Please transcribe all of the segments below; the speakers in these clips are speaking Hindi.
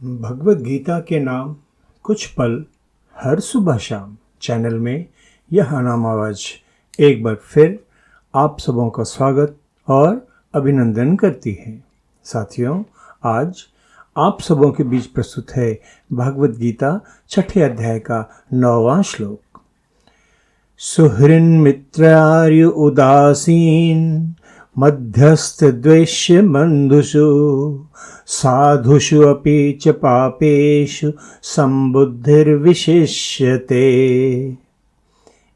भगवत गीता के नाम कुछ पल हर सुबह शाम चैनल में यह अनाम आवाज एक बार फिर आप सबों का स्वागत और अभिनंदन करती है। साथियों, आज आप सबों के बीच प्रस्तुत है भगवत गीता छठे अध्याय का 9वां श्लोक। सुहृन् मित्रार्य उदासीन मध्यस्थ द्वेष्य बंधुषु साधुषु अपि च पापेषु संबुद्धिर्विशिष्यते।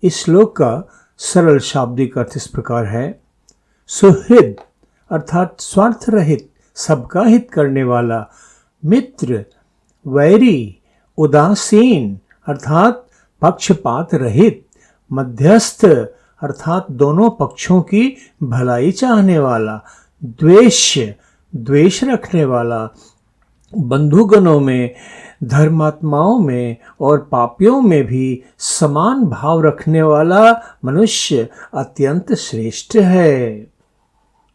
इस श्लोक का सरल शाब्दिक अर्थ इस प्रकार है। सुहृद अर्थात स्वार्थ रहित, सबका हित करने वाला, मित्र, वैरी, उदासीन अर्थात पक्षपात रहित, मध्यस्थ अर्थात दोनों पक्षों की भलाई चाहने वाला, द्वेष्य द्वेष रखने वाला, बंधुगणों में, धर्मात्माओं में और पापियों में भी समान भाव रखने वाला मनुष्य अत्यंत श्रेष्ठ है।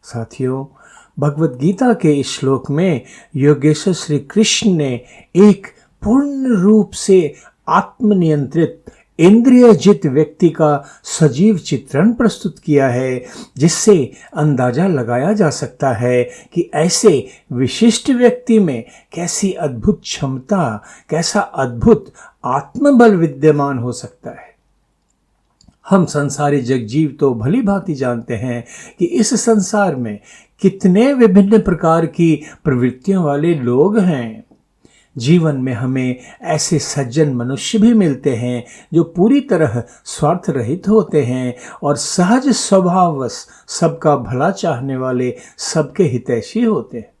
साथियों, भगवत गीता के इस श्लोक में योगेश्वर श्री कृष्ण ने एक पूर्ण रूप से आत्मनियंत्रित इंद्रियजित व्यक्ति का सजीव चित्रण प्रस्तुत किया है, जिससे अंदाजा लगाया जा सकता है कि ऐसे विशिष्ट व्यक्ति में कैसी अद्भुत क्षमता, कैसा अद्भुत आत्मबल विद्यमान हो सकता है। हम संसारी जगजीव तो भली भांति जानते हैं कि इस संसार में कितने विभिन्न प्रकार की प्रवृत्तियों वाले लोग हैं। जीवन में हमें ऐसे सज्जन मनुष्य भी मिलते हैं जो पूरी तरह स्वार्थ रहित होते हैं और सहज स्वभाववश सबका भला चाहने वाले, सबके हितैषी होते हैं।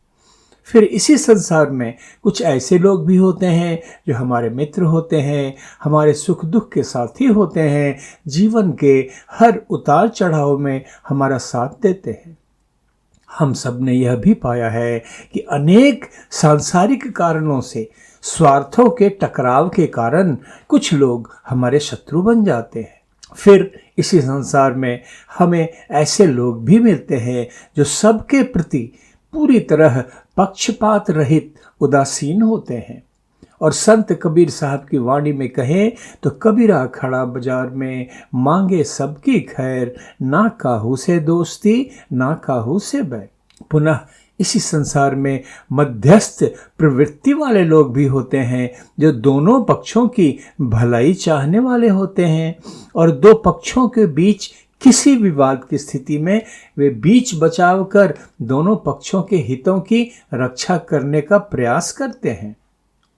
फिर इसी संसार में कुछ ऐसे लोग भी होते हैं जो हमारे मित्र होते हैं, हमारे सुख दुख के साथी होते हैं, जीवन के हर उतार चढ़ाव में हमारा साथ देते हैं। हम सब ने यह भी पाया है कि अनेक सांसारिक कारणों से, स्वार्थों के टकराव के कारण कुछ लोग हमारे शत्रु बन जाते हैं। फिर इसी संसार में हमें ऐसे लोग भी मिलते हैं जो सबके प्रति पूरी तरह पक्षपात रहित उदासीन होते हैं। और संत कबीर साहब की वाणी में कहें तो कबीरा खड़ा बाजार में मांगे सबकी खैर, ना काहू से दोस्ती ना काहू से बैर। पुनः इसी संसार में मध्यस्थ प्रवृत्ति वाले लोग भी होते हैं जो दोनों पक्षों की भलाई चाहने वाले होते हैं और दो पक्षों के बीच किसी विवाद की स्थिति में वे बीच बचाव कर दोनों पक्षों के हितों की रक्षा करने का प्रयास करते हैं।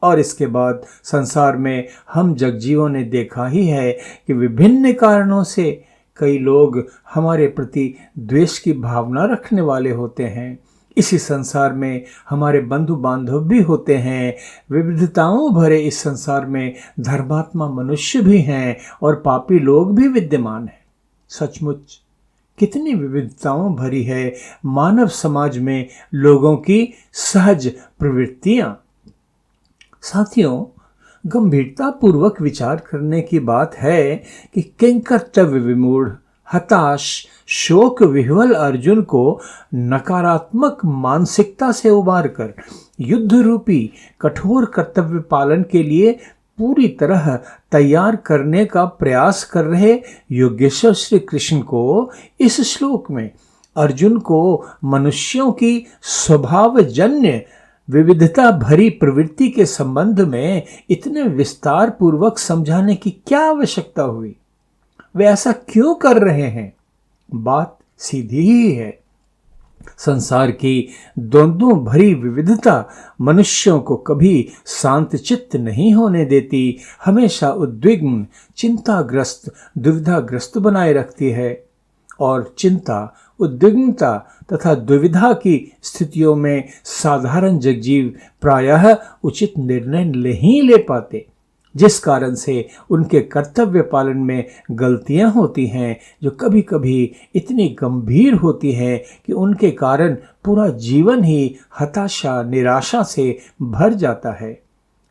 और इसके बाद संसार में हम जगजीवों ने देखा ही है कि विभिन्न कारणों से कई लोग हमारे प्रति द्वेष की भावना रखने वाले होते हैं। इसी संसार में हमारे बंधु बांधव भी होते हैं। विविधताओं भरे इस संसार में धर्मात्मा मनुष्य भी हैं और पापी लोग भी विद्यमान हैं। सचमुच कितनी विविधताओं भरी है मानव समाज में लोगों की सहज प्रवृत्तियां। साथियों, गंभीरता पूर्वक विचार करने की बात है कि किंकर्तव्य विमूढ़, हताश, शोक विह्वल अर्जुन को नकारात्मक मानसिकता से उबारकर युद्ध रूपी कठोर कर्तव्य पालन के लिए पूरी तरह तैयार करने का प्रयास कर रहे योगेश्वर श्री कृष्ण को इस श्लोक में अर्जुन को मनुष्यों की स्वभावजन्य विविधता भरी प्रवृत्ति के संबंध में इतने विस्तार पूर्वक समझाने की क्या आवश्यकता हुई? वे ऐसा क्यों कर रहे हैं? बात सीधी ही है। संसार की द्वंद्वों भरी विविधता मनुष्यों को कभी शांत चित्त नहीं होने देती, हमेशा उद्विग्न, चिंताग्रस्त, दुविधाग्रस्त बनाए रखती है। और चिंता, उद्विग्नता तथा दुविधा की स्थितियों में साधारण जगजीव प्रायः उचित निर्णय नहीं ले पाते, जिस कारण से उनके कर्तव्य पालन में गलतियां होती हैं जो कभी कभी इतनी गंभीर होती हैं कि उनके कारण पूरा जीवन ही हताशा, निराशा से भर जाता है।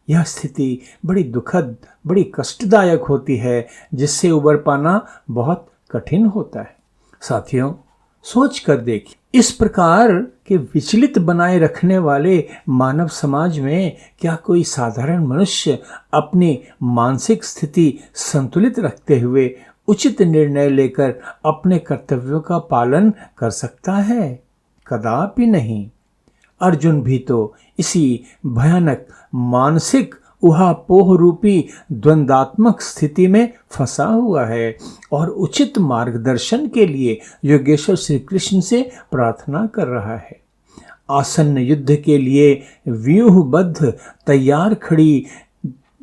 यह स्थिति बड़ी दुखद, बड़ी कष्टदायक होती है, जिससे उबर पाना बहुत कठिन होता है। साथियों, सोच कर देखिए, इस प्रकार के विचलित बनाए रखने वाले मानव समाज में क्या कोई साधारण मनुष्य अपनी मानसिक स्थिति संतुलित रखते हुए उचित निर्णय लेकर अपने कर्तव्यों का पालन कर सकता है? कदापि नहीं। अर्जुन भी तो इसी भयानक मानसिक उहापोह रूपी द्वंद्वात्मक स्थिति में फंसा हुआ है और उचित मार्गदर्शन के लिए योगेश्वर श्री कृष्ण से प्रार्थना कर रहा है। आसन्न युद्ध के लिए व्यूहबद्ध तैयार खड़ी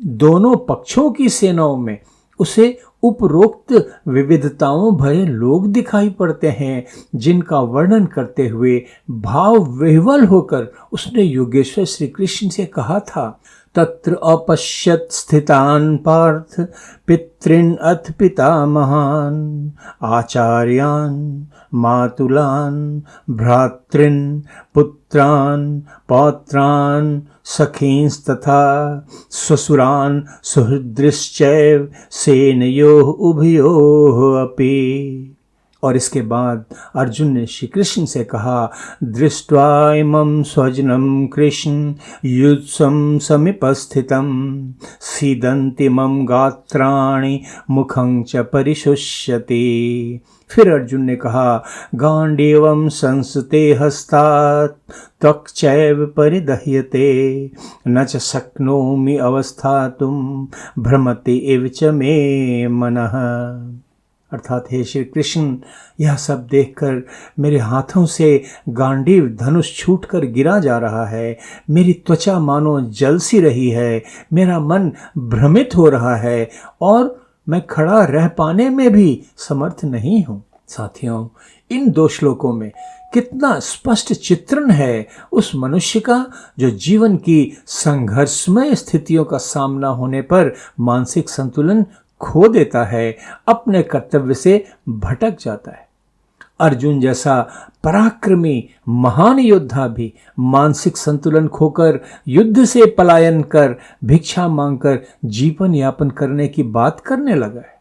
दोनों पक्षों की सेनाओं में उसे उपरोक्त विविधताओं भरे लोग दिखाई पड़ते हैं, जिनका वर्णन करते हुए भाव विह्वल होकर उसने योगेश्वर श्री कृष्ण से कहा था, तत्र अपश्यत स्थितान पार्थ पितृन अथ पितामहान आचार्यान मातुलान भ्रातृन पुत्रान पौत्रान सखींस्तथा ससुरान सुहृदश्चैव सेनयोः उभयोः अपि। और इसके बाद अर्जुन ने श्री कृष्ण से कहा, दृष्ट्वा इमं स्वजनं कृष्ण युत्सं समीपस्थितं सीदन्ति मम गात्राणि मुखं च परिशुष्यति। फिर अर्जुन ने कहा, गांडीवं संसते हस्तात् त्वक् चैव परिदह्यते न च शक्नोमि अवस्थातुं भ्रमति इव च मे मनः। अर्थात हे श्री कृष्ण, यह सब देखकर मेरे हाथों से गांडीव धनुष छूटकर गिरा जा रहा है, मेरी त्वचा मानो जल सी रही है, मेरा मन भ्रमित हो रहा है और मैं खड़ा रह पाने में भी समर्थ नहीं हूँ। साथियों, इन दो श्लोकों में कितना स्पष्ट चित्रण है उस मनुष्य का जो जीवन की संघर्षमय स्थितियों का सामना होने पर मानसिक संतुलन खो देता है, अपने कर्तव्य से भटक जाता है। अर्जुन जैसा पराक्रमी महान योद्धा भी मानसिक संतुलन खोकर युद्ध से पलायन कर भिक्षा मांगकर जीवन यापन करने की बात करने लगा है।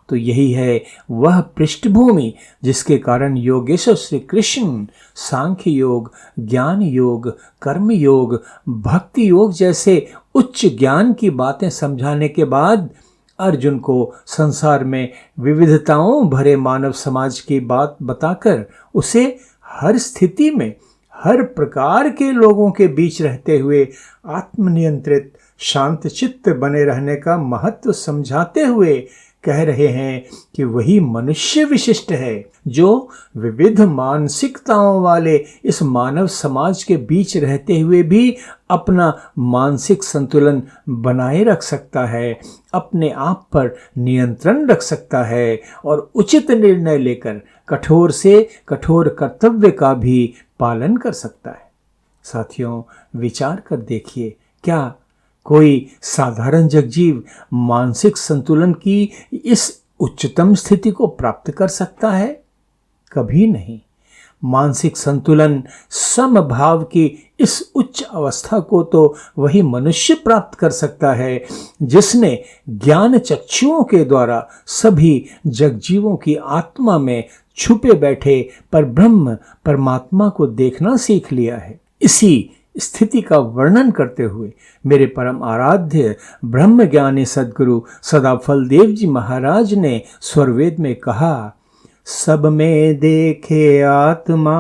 तो यही है वह पृष्ठभूमि जिसके कारण योगेश्वर श्री कृष्ण सांख्य योग, ज्ञान योग, कर्म योग, भक्ति योग जैसे उच्च ज्ञान की बातें समझाने के बाद अर्जुन को संसार में विविधताओं भरे मानव समाज की बात बताकर उसे हर स्थिति में हर प्रकार के लोगों के बीच रहते हुए आत्मनियंत्रित शांतचित्त बने रहने का महत्व समझाते हुए कह रहे हैं कि वही मनुष्य विशिष्ट है जो विविध मानसिकताओं वाले इस मानव समाज के बीच रहते हुए भी अपना मानसिक संतुलन बनाए रख सकता है, अपने आप पर नियंत्रण रख सकता है और उचित निर्णय लेकर कठोर से कठोर कर्तव्य का भी पालन कर सकता है। साथियों, विचार कर देखिए, क्या कोई साधारण जगजीव मानसिक संतुलन की इस उच्चतम स्थिति को प्राप्त कर सकता है? कभी नहीं। मानसिक संतुलन समभाव की इस उच्च अवस्था को तो वही मनुष्य प्राप्त कर सकता है जिसने ज्ञान चक्षुओं के द्वारा सभी जगजीवों की आत्मा में छुपे बैठे पर ब्रह्म परमात्मा को देखना सीख लिया है। इसी स्थिति का वर्णन करते हुए मेरे परम आराध्य ब्रह्म ज्ञानी सद्गुरु सदाफल देव जी महाराज ने स्वरवेद में कहा, सब में देखे आत्मा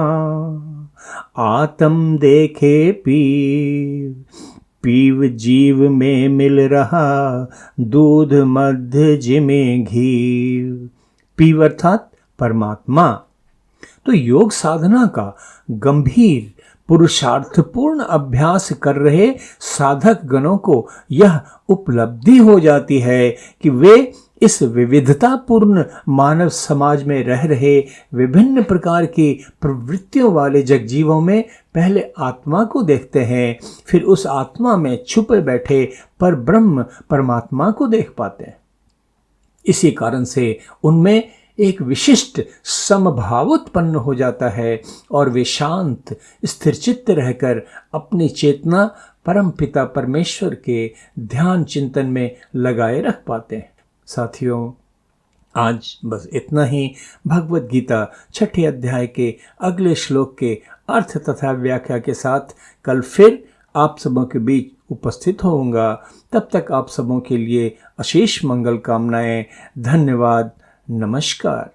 आत्म देखे पीव, पीव जीव में मिल रहा दूध मध्य जिमे घी। पीव अर्थात परमात्मा। तो योग साधना का गंभीर पुरुषार्थपूर्ण अभ्यास कर रहे साधक गणों को यह उपलब्धि हो जाती है कि वे इस विविधतापूर्ण मानव समाज में रह रहे विभिन्न प्रकार की प्रवृत्तियों वाले जगजीवों में पहले आत्मा को देखते हैं, फिर उस आत्मा में छुपे बैठे पर ब्रह्म परमात्मा को देख पाते हैं। इसी कारण से उनमें एक विशिष्ट समभाव उत्पन्न हो जाता है और वे शांत स्थिरचित्त रहकर अपनी चेतना परम पिता परमेश्वर के ध्यान चिंतन में लगाए रख पाते हैं। साथियों, आज बस इतना ही। भगवत गीता छठे अध्याय के अगले श्लोक के अर्थ तथा व्याख्या के साथ कल फिर आप सबों के बीच उपस्थित होऊंगा। तब तक आप सबों के लिए अशेष मंगल कामनाएं। धन्यवाद। नमस्कार।